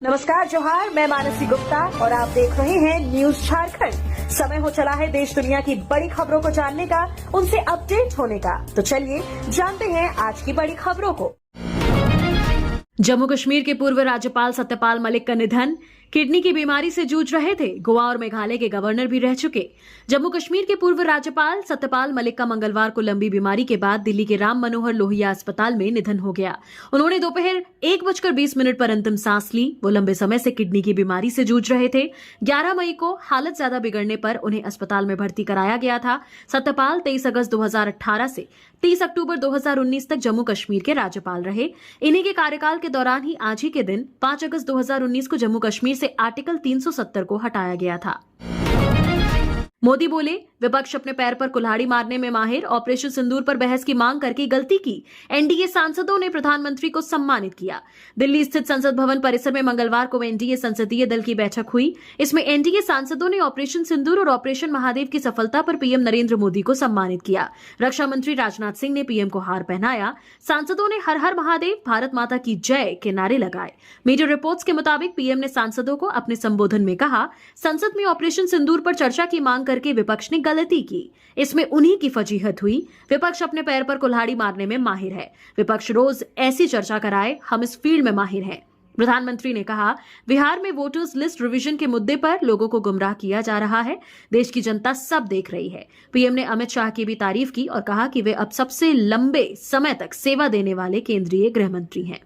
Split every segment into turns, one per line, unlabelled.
नमस्कार जोहार, मैं मानसी गुप्ता और आप देख रहे हैं न्यूज झारखंड। समय हो चला है देश दुनिया की बड़ी खबरों को जानने का, उनसे अपडेट होने का। तो चलिए जानते हैं आज की बड़ी खबरों को।
जम्मू कश्मीर के पूर्व राज्यपाल सत्यपाल मलिक का निधन। किडनी की बीमारी से जूझ रहे थे। गोवा और मेघालय के गवर्नर भी रह चुके जम्मू कश्मीर के पूर्व राज्यपाल सत्यपाल मलिक का मंगलवार को लंबी बीमारी के बाद दिल्ली के राम मनोहर लोहिया अस्पताल में निधन हो गया। उन्होंने दोपहर 1:20 पर अंतिम सांस ली। वो लंबे समय से किडनी की बीमारी से जूझ रहे थे। 11 मई को हालत ज्यादा बिगड़ने पर उन्हें अस्पताल में भर्ती कराया गया था। सत्यपाल 23 अगस्त 2018 से 30 अक्टूबर 2019 तक जम्मू कश्मीर के राज्यपाल रहे। इन्हीं के कार्यकाल के दौरान ही आज ही के दिन 5 अगस्त 2019 को जम्मू कश्मीर से आर्टिकल 370 को हटाया गया था। मोदी बोले, विपक्ष अपने पैर पर कुल्हाड़ी मारने में माहिर। ऑपरेशन सिंदूर पर बहस की मांग करके गलती की। एनडीए सांसदों ने प्रधानमंत्री को सम्मानित किया। दिल्ली स्थित संसद भवन परिसर में मंगलवार को एनडीए संसदीय दल की बैठक हुई। इसमें एनडीए सांसदों ने ऑपरेशन सिंदूर और ऑपरेशन महादेव की सफलता पर पीएम नरेंद्र मोदी को सम्मानित किया। रक्षा मंत्री राजनाथ सिंह ने पीएम को हार पहनाया। सांसदों ने हर हर महादेव, भारत माता की जय के नारे लगाए। मीडिया रिपोर्ट्स के मुताबिक पीएम ने सांसदों को अपने संबोधन में कहा, संसद में ऑपरेशन सिंदूर पर चर्चा की मांग करके विपक्ष ने गलती की। इसमें उन्हीं की फजीहत हुई। विपक्ष अपने पैर पर कुल्हाड़ी मारने में माहिर है। विपक्ष रोज ऐसी चर्चा कराए, हम इस फील्ड में माहिर हैं। प्रधानमंत्री ने कहा, बिहार में वोटर्स लिस्ट रिवीजन के मुद्दे पर लोगों को गुमराह किया जा रहा है। देश की जनता सब देख रही है। पीएम ने अमित शाह की भी तारीफ की और कहा कि वे अब सबसे लंबे समय तक सेवा देने वाले केंद्रीय गृह मंत्री हैं।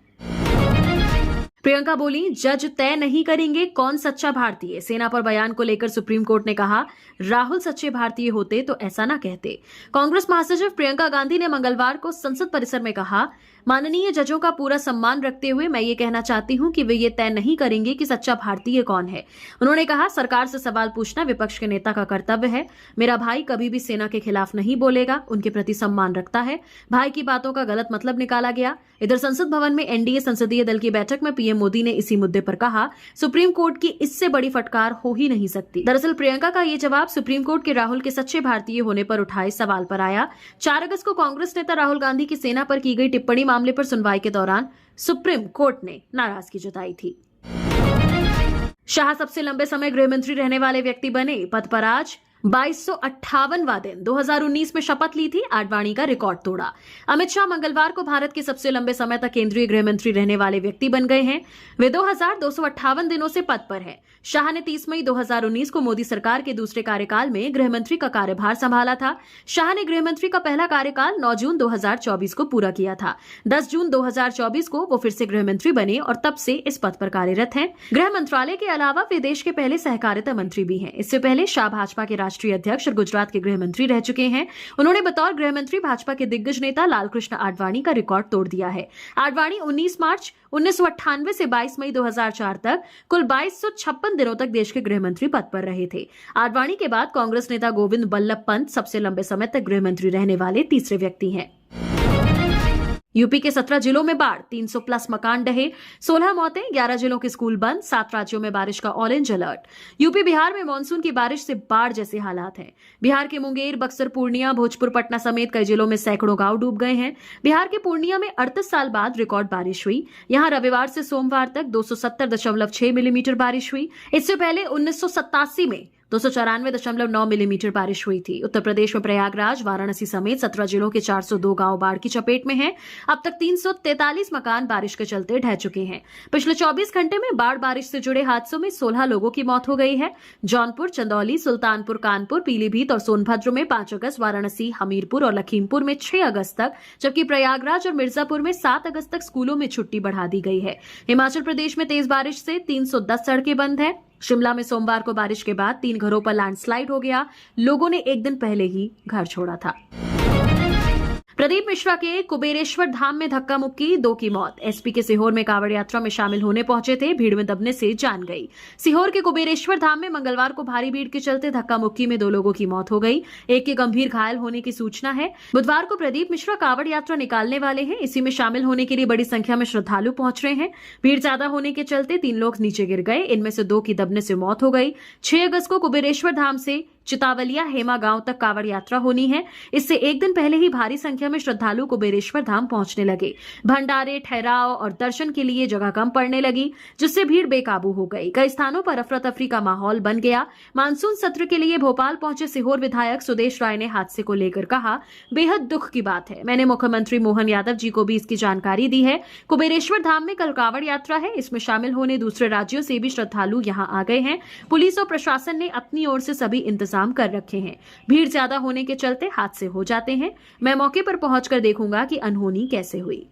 प्रियंका बोली, जज तय नहीं करेंगे कौन सच्चा भारतीय। सेना पर बयान को लेकर सुप्रीम कोर्ट ने कहा, राहुल सच्चे भारतीय होते तो ऐसा ना कहते। कांग्रेस महासचिव प्रियंका गांधी ने मंगलवार को संसद परिसर में कहा, माननीय जजों का पूरा सम्मान रखते हुए मैं ये कहना चाहती हूं कि वे ये तय नहीं करेंगे कि सच्चा भारतीय कौन है। उन्होंने कहा, सरकार से सवाल पूछना विपक्ष के नेता का कर्तव्य है। मेरा भाई कभी भी सेना के खिलाफ नहीं बोलेगा, उनके प्रति सम्मान रखता है। भाई की बातों का गलत मतलब निकाला गया। इधर संसद भवन में एनडीए संसदीय दल की बैठक में पीएम मोदी ने इसी मुद्दे पर कहा, सुप्रीम कोर्ट की इससे बड़ी फटकार हो ही नहीं सकती। दरअसल प्रियंका का ये जवाब सुप्रीम कोर्ट के राहुल के सच्चे भारतीय होने पर उठाए सवाल पर आया। 4 अगस्त को कांग्रेस नेता राहुल गांधी की सेना पर की गई टिप्पणी मामले पर सुनवाई के दौरान सुप्रीम कोर्ट ने नाराजगी जताई थी। शाह सबसे लंबे समय गृह मंत्री रहने वाले व्यक्ति बने। पद पर आज 2258वां दिन। 2019 में शपथ ली थी, आडवाणी का रिकॉर्ड तोड़ा। अमित शाह मंगलवार को भारत के सबसे लंबे समय तक केंद्रीय गृह मंत्री रहने वाले व्यक्ति बन गए हैं। वे 2258 दिनों से पद पर हैं। शाह ने 30 मई 2019 को मोदी सरकार के दूसरे कार्यकाल में गृह मंत्री का कार्यभार संभाला था। शाह ने गृह मंत्री का पहला कार्यकाल 9 जून 2024 को पूरा किया था। 10 जून 2024 को वो फिर से गृह मंत्री बने और तब से इस पद पर कार्यरत हैं। गृह मंत्रालय के अलावा वे देश के पहले सहकारिता मंत्री भी हैं। इससे पहले शाह भाजपा के राष्ट्रीय अध्यक्ष और गुजरात के गृह मंत्री रह चुके हैं। उन्होंने बतौर गृह मंत्री भाजपा के दिग्गज नेता लालकृष्ण आडवाणी का रिकॉर्ड तोड़ दिया है। आडवाणी 19 मार्च 1998 से 22 मई 2004 तक कुल 2256 दिनों तक देश के गृह मंत्री पद पर रहे थे। आडवाणी के बाद कांग्रेस नेता गोविंद बल्लभ पंत सबसे लंबे समय तक गृह मंत्री रहने वाले तीसरे व्यक्ति हैं। यूपी के 17 जिलों में बाढ़, 300 प्लस मकान ढहे, 16 मौतें, 11 जिलों के स्कूल बंद, 7 राज्यों में बारिश का ऑरेंज अलर्ट। यूपी बिहार में मानसून की बारिश से बाढ़ जैसे हालात हैं। बिहार के मुंगेर, बक्सर, पूर्णिया, भोजपुर, पटना समेत कई जिलों में सैकड़ों गांव डूब गए हैं। बिहार के पूर्णिया में 38 साल बाद रिकॉर्ड बारिश हुई। यहां रविवार से सोमवार तक 270.6 मिलीमीटर बारिश हुई। इससे पहले 1987 में 294.9 मिलीमीटर बारिश हुई थी। उत्तर प्रदेश में प्रयागराज, वाराणसी समेत 17 जिलों के 402 गांव बाढ़ की चपेट में हैं। अब तक 343 मकान बारिश के चलते ढह चुके हैं। पिछले 24 घंटे में बाढ़ बारिश से जुड़े हादसों में 16 लोगों की मौत हो गई है। जौनपुर, चंदौली, सुल्तानपुर, कानपुर, पीलीभीत और सोनभद्र में 5 अगस्त, वाराणसी, हमीरपुर और लखीमपुर में 6 अगस्त तक, जबकि प्रयागराज और मिर्जापुर में 7 अगस्त तक स्कूलों में छुट्टी बढ़ा दी गई है। हिमाचल प्रदेश में तेज बारिश से 310 सड़कें बंद हैं। शिमला में सोमवार को बारिश के बाद 3 घरों पर लैंडस्लाइड हो गया। लोगों ने एक दिन पहले ही घर छोड़ा था। प्रदीप मिश्रा के कुबेरेश्वर धाम में धक्का मुक्की, 2 की मौत। एसपी के सीहोर में कांवड़ यात्रा में शामिल होने पहुंचे थे, भीड़ में दबने से जान गई। सीहोर के कुबेरेश्वर धाम में मंगलवार को भारी भीड़ के चलते धक्का मुक्की में 2 लोगों की मौत हो गई। एक के गंभीर घायल होने की सूचना है। बुधवार को प्रदीप मिश्रा कांवड़ यात्रा निकालने वाले हैं। इसी में शामिल होने के लिए बड़ी संख्या में श्रद्धालु पहुंच रहे हैं। भीड़ ज्यादा होने के चलते 3 लोग नीचे गिर गए। इनमें से 2 की दबने से मौत हो गई। 6 अगस्त को कुबेरेश्वर धाम से चितावलिया हेमा गांव तक कांवड़ यात्रा होनी है। इससे एक दिन पहले ही भारी संख्या में श्रद्धालु कुबेरेश्वर धाम पहुंचने लगे। भंडारे, ठहराव और दर्शन के लिए जगह कम पड़ने लगी, जिससे भीड़ बेकाबू हो गई। कई स्थानों पर अफरा तफरी का माहौल बन गया। मानसून सत्र के लिए भोपाल पहुंचे सीहोर विधायक सुदेश राय ने हादसे को लेकर कहा, बेहद दुख की बात है। मैंने मुख्यमंत्री मोहन यादव जी को भी इसकी जानकारी दी है। कुबेरेश्वर धाम में कल कांवड़ यात्रा है। इसमें शामिल होने दूसरे राज्यों से भी श्रद्धालु यहां आ गए हैं। पुलिस और प्रशासन ने अपनी ओर से सभी इंतजाम कर रखे हैं। भीड़ ज्यादा होने के चलते हादसे हो जाते हैं। मैं मौके पर पहुंचकर देखूंगा कि अनहोनी कैसे हुई।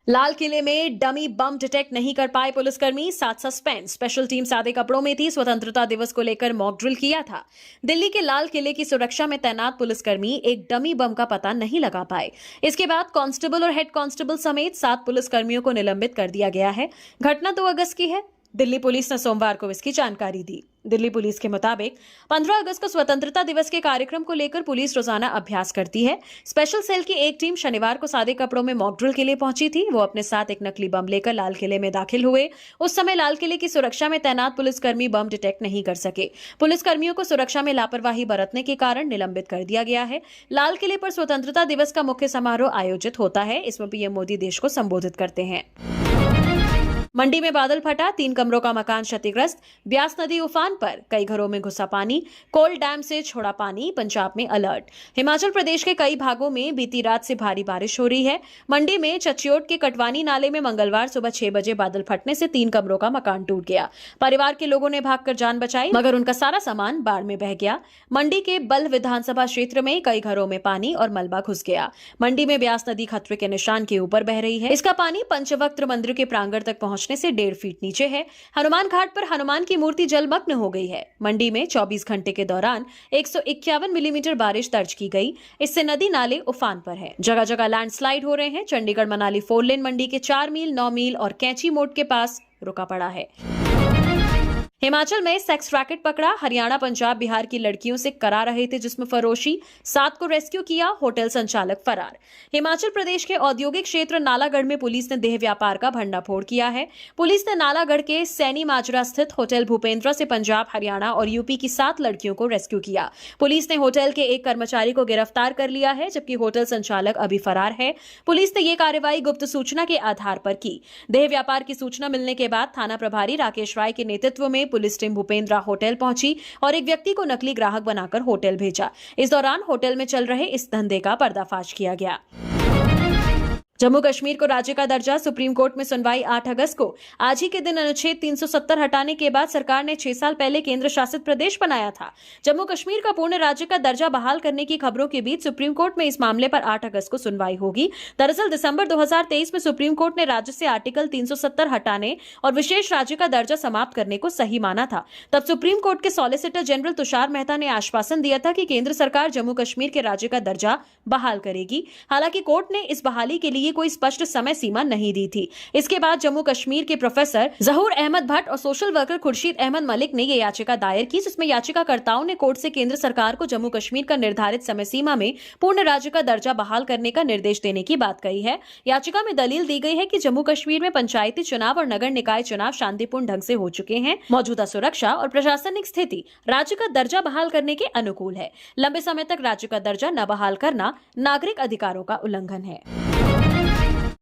लाल किले में डमी बम डिटेक्ट नहीं कर पाए पुलिसकर्मी, 7 सस्पेंड। स्पेशल टीम सादे कपड़ों में थी। स्वतंत्रता दिवस को लेकर मॉक ड्रिल किया था। दिल्ली के लाल किले की सुरक्षा में तैनात पुलिसकर्मी एक डमी बम का पता नहीं लगा पाए। इसके बाद कांस्टेबल और हेड कांस्टेबल समेत 7 पुलिसकर्मियों को निलंबित कर दिया गया है। घटना 2 अगस्त की है। दिल्ली पुलिस ने सोमवार को इसकी जानकारी दी। दिल्ली पुलिस के मुताबिक 15 अगस्त को स्वतंत्रता दिवस के कार्यक्रम को लेकर पुलिस रोजाना अभ्यास करती है। स्पेशल सेल की एक टीम शनिवार को सादे कपड़ों में मॉक ड्रिल के लिए पहुंची थी। वो अपने साथ एक नकली बम लेकर लाल किले में दाखिल हुए। उस समय लाल किले की सुरक्षा में तैनात पुलिसकर्मी बम डिटेक्ट नहीं कर सके। पुलिसकर्मियों को सुरक्षा में लापरवाही बरतने के कारण निलंबित कर दिया गया है। लाल किले पर स्वतंत्रता दिवस का मुख्य समारोह आयोजित होता है। इसमें पीएम मोदी देश को संबोधित करते हैं। मंडी में बादल फटा, 3 कमरों का मकान क्षतिग्रस्त। ब्यास नदी उफान पर, कई घरों में घुसा पानी। कोल डैम से छोड़ा पानी, पंजाब में अलर्ट। हिमाचल प्रदेश के कई भागों में बीती रात से भारी बारिश हो रही है। मंडी में चच्योट के कटवानी नाले में मंगलवार सुबह 6 बजे बादल फटने से 3 कमरों का मकान टूट गया। परिवार के लोगों ने भागकर जान बचाई, मगर उनका सारा सामान बाढ़ में बह गया। मंडी के बल्ह विधानसभा क्षेत्र में कई घरों में पानी और मलबा घुस गया। मंडी में ब्यास नदी खतरे के निशान के ऊपर बह रही है। इसका पानी पंचवक्त्र मंदिर के प्रांगण तक पहुंचने से 1.5 फीट नीचे है। हनुमान घाट पर हनुमान की मूर्ति जलमग्न हो गई है। मंडी में 24 घंटे के दौरान 151 मिलीमीटर बारिश दर्ज की गई। इससे नदी नाले उफान पर है। जगह जगह लैंडस्लाइड हो रहे हैं। चंडीगढ़ मनाली 4 लेन मंडी के 4 मील, 9 मील और कैंची मोड़ के पास रुका पड़ा है। हिमाचल में सेक्स रैकेट पकड़ा। हरियाणा, पंजाब, बिहार की लड़कियों से करा रहे थे जिस्म फरोशी। 7 को रेस्क्यू किया। होटल संचालक फरार। हिमाचल प्रदेश के औद्योगिक क्षेत्र नालागढ़ में पुलिस ने देह व्यापार का भंडाफोड़ किया है। पुलिस ने नालागढ़ के सैनी माजरा स्थित होटल भूपेंद्रा से पंजाब, हरियाणा और यूपी की 7 लड़कियों को रेस्क्यू किया। पुलिस ने होटल के एक कर्मचारी को गिरफ्तार कर लिया है, जबकि होटल संचालक अभी फरार है। पुलिस ने यह कार्रवाई गुप्त सूचना के आधार पर की। देह व्यापार की सूचना मिलने के बाद थाना प्रभारी राकेश राय के नेतृत्व में पुलिस टीम भूपेंद्रा होटल पहुंची और एक व्यक्ति को नकली ग्राहक बनाकर होटल भेजा। इस दौरान होटल में चल रहे इस धंधे का पर्दाफाश किया गया। जम्मू कश्मीर को राज्य का दर्जा, सुप्रीम कोर्ट में सुनवाई 8 अगस्त को। आज ही के दिन अनुच्छेद 370 हटाने के बाद सरकार ने 6 साल पहले केंद्र शासित प्रदेश बनाया था। जम्मू कश्मीर का पूर्ण राज्य का दर्जा बहाल करने की खबरों के बीच सुप्रीम कोर्ट में इस मामले पर 8 अगस्त को सुनवाई होगी। दरअसल दिसंबर 2023 में सुप्रीम कोर्ट ने राज्य से आर्टिकल 370 हटाने और विशेष राज्य का दर्जा समाप्त करने को सही माना था। तब सुप्रीम कोर्ट के सॉलिसिटर जनरल तुषार मेहता ने आश्वासन दिया था कि केंद्र सरकार जम्मू कश्मीर के राज्य का दर्जा बहाल करेगी। हालांकि कोर्ट ने इस बहाली के लिए कोई स्पष्ट समय सीमा नहीं दी थी। इसके बाद जम्मू कश्मीर के प्रोफेसर जहूर अहमद भट्ट और सोशल वर्कर खुर्शीद अहमद मलिक ने यह याचिका दायर की, जिसमें याचिकाकर्ताओं ने कोर्ट से केंद्र सरकार को जम्मू कश्मीर का निर्धारित समय सीमा में पूर्ण राज्य का दर्जा बहाल करने का निर्देश देने की बात कही है। याचिका में दलील दी गई है कि जम्मू कश्मीर में पंचायती चुनाव और नगर निकाय चुनाव शांतिपूर्ण ढंग से हो चुके हैं। मौजूदा सुरक्षा और प्रशासनिक स्थिति राज्य का दर्जा बहाल करने के अनुकूल है। लंबे समय तक राज्य का दर्जा न बहाल करना नागरिक अधिकारों का उल्लंघन है।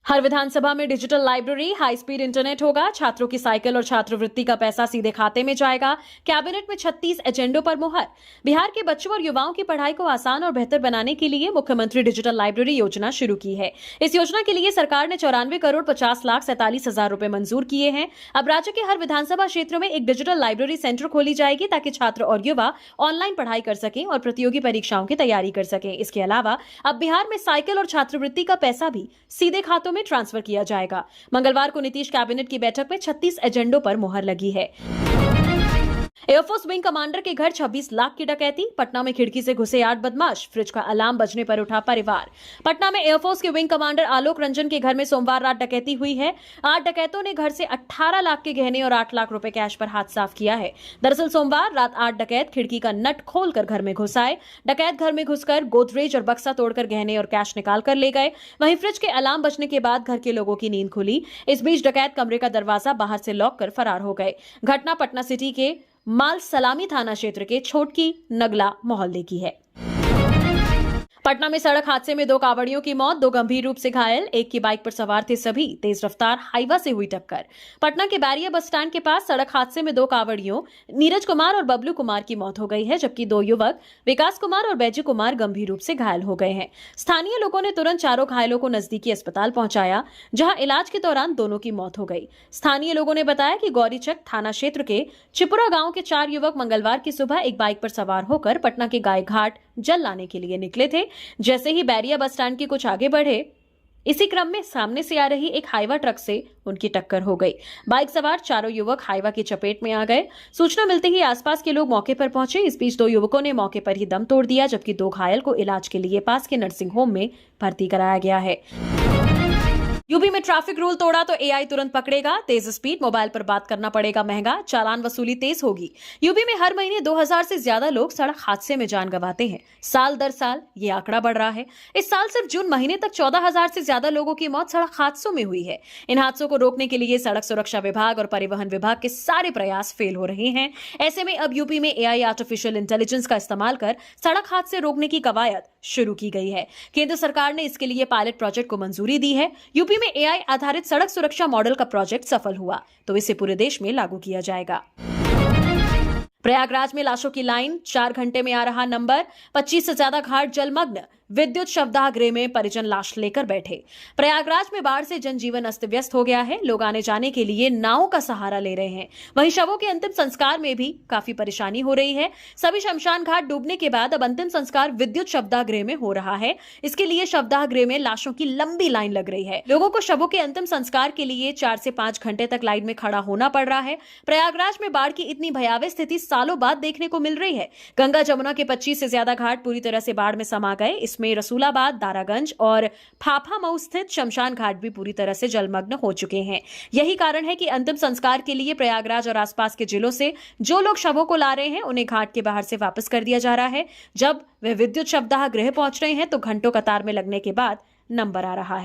हर विधानसभा में digital library, high speed internet होगा। छात्रों की साइकिल और छात्रवृत्ति का पैसा सीधे खाते में जाएगा। कैबिनेट में 36 एजेंडों पर मुहर। बिहार के बच्चों और युवाओं की पढ़ाई को आसान और बेहतर बनाने के लिए मुख्यमंत्री डिजिटल लाइब्रेरी योजना शुरू की है। इस योजना के लिए सरकार ने 94 करोड़ 50 लाख 47 हजार रुपए मंजूर किए हैं। अब राज्य के हर विधानसभा क्षेत्र में एक डिजिटल लाइब्रेरी सेंटर खोली जाएगी, ताकि छात्र और युवा ऑनलाइन पढ़ाई कर सकें और प्रतियोगी परीक्षाओं की तैयारी कर सकें। इसके अलावा अब बिहार में साइकिल और छात्रवृत्ति का पैसा भी सीधे खातों में ट्रांसफर किया जाएगा। मंगलवार को नीतीश कैबिनेट की बैठक में 36 एजेंडों पर मुहर लगी है। एयरफोर्स विंग कमांडर के घर 26 लाख की डकैती। पटना में खिड़की से घुसे 8 बदमाश। फ्रिज का अलार्म बजने पर उठा परिवार। पटना में एयरफोर्स के विंग कमांडर आलोक रंजन के घर में सोमवार रात डकैती हुई है। 8 डकैतों ने घर से 18 लाख के गहने और 8 लाख रुपए कैश पर हाथ साफ किया है। दरअसल सोमवार रात 8 डकैत खिड़की का नट खोलकर घर में घुस आए। डकैत घर में घुसकर गोदरेज और बक्सा तोड़कर गहने और कैश निकाल कर ले गए। वहीं फ्रिज के अलार्म बजने के बाद घर के लोगों की नींद खुली। इस बीच डकैत कमरे का दरवाजा बाहर से लॉक कर फरार हो गए। घटना पटना सिटी के माल सलामी थाना क्षेत्र के छोटकी नगला मोहल्ले की है। पटना में सड़क हादसे में 2 कांवड़ियों की मौत, 2 गंभीर रूप से घायल। एक की बाइक पर सवार थे सभी, तेज रफ्तार हाईवा से हुई टक्कर। पटना के बैरिया बस स्टैंड के पास सड़क हादसे में 2 कांवड़ियों नीरज कुमार और बबलू कुमार की मौत हो गई है, जबकि 2 युवक विकास कुमार और बैजू कुमार गंभीर रूप से घायल हो गए हैं। स्थानीय लोगों ने तुरंत चारों घायलों को नजदीकी अस्पताल पहुंचाया, जहां इलाज के दौरान दोनों की मौत हो गई। स्थानीय लोगों ने बताया कि गौरीचक थाना क्षेत्र के चिपुरा गांव के 4 युवक मंगलवार की सुबह एक बाइक पर सवार होकर पटना के गाय घाट जल लाने के लिए निकले थे। जैसे ही बैरिया बस स्टैंड के कुछ आगे बढ़े, इसी क्रम में सामने से आ रही एक हाईवा ट्रक से उनकी टक्कर हो गई। बाइक सवार चारों युवक हाईवा की चपेट में आ गए। सूचना मिलते ही आसपास के लोग मौके पर पहुंचे। इस बीच 2 युवकों ने मौके पर ही दम तोड़ दिया, जबकि 2 घायल को इलाज के लिए पास के नर्सिंग होम में भर्ती कराया गया है। यूपी में ट्रैफिक रूल तोड़ा तो एआई तुरंत पकड़ेगा, तेज स्पीड, मोबाइल पर बात करना पड़ेगा महंगा, चालान वसूली तेज होगी। यूपी में हर महीने 2000 से ज्यादा लोग सड़क हादसे में जान गंवाते हैं। साल दर साल ये आंकड़ा बढ़ रहा है। इस साल सिर्फ जून महीने तक 14000 से ज्यादा लोगों की मौत सड़क हादसों में हुई है। इन हादसों को रोकने के लिए सड़क सुरक्षा विभाग और परिवहन विभाग के सारे प्रयास फेल हो रहे हैं। ऐसे में अब यूपी में एआई आर्टिफिशियल इंटेलिजेंस का इस्तेमाल कर सड़क हादसे रोकने की कवायद शुरू की गई है। केंद्र सरकार ने इसके लिए पायलट प्रोजेक्ट को मंजूरी दी है। यूपी में एआई आधारित सड़क सुरक्षा मॉडल का प्रोजेक्ट सफल हुआ तो इसे पूरे देश में लागू किया जाएगा। प्रयागराज में लाशों की लाइन, 4 घंटे में आ रहा नंबर, 25 से ज्यादा घाट जलमग्न, विद्युत शवदाह गृह में परिजन लाश लेकर बैठे। प्रयागराज में बाढ़ से जनजीवन अस्त व्यस्त हो गया है। लोग आने जाने के लिए नावों का सहारा ले रहे हैं। वहीं शवों के अंतिम संस्कार में भी काफी परेशानी हो रही है। सभी शमशान घाट डूबने के बाद अब अंतिम संस्कार विद्युत शवदाह गृह में हो रहा है। इसके लिए शवदाह गृह में लाशों की लंबी लाइन लग रही है। लोगों को शवों के अंतिम संस्कार के लिए 4 से 5 घंटे तक लाइन में खड़ा होना पड़ रहा है। प्रयागराज में बाढ़ की इतनी भयावह स्थिति सालों बाद देखने को मिल रही है। गंगा जमुना के 25 से ज्यादा घाट पूरी तरह से बाढ़ में समा गए। इसमें रसूलाबाद, दारागंज और फाफामऊ स्थित शमशान घाट भी पूरी तरह से जलमग्न हो चुके हैं। यही कारण है कि अंतिम संस्कार के लिए प्रयागराज और आसपास के जिलों से जो लोग शवों को ला रहे हैं, उन्हें घाट के बाहर से वापस कर दिया जा रहा है। जब वे विद्युत शवदाह गृह पहुंच रहे हैं तो घंटों कतार में लगने के बाद नंबर आ रहा है।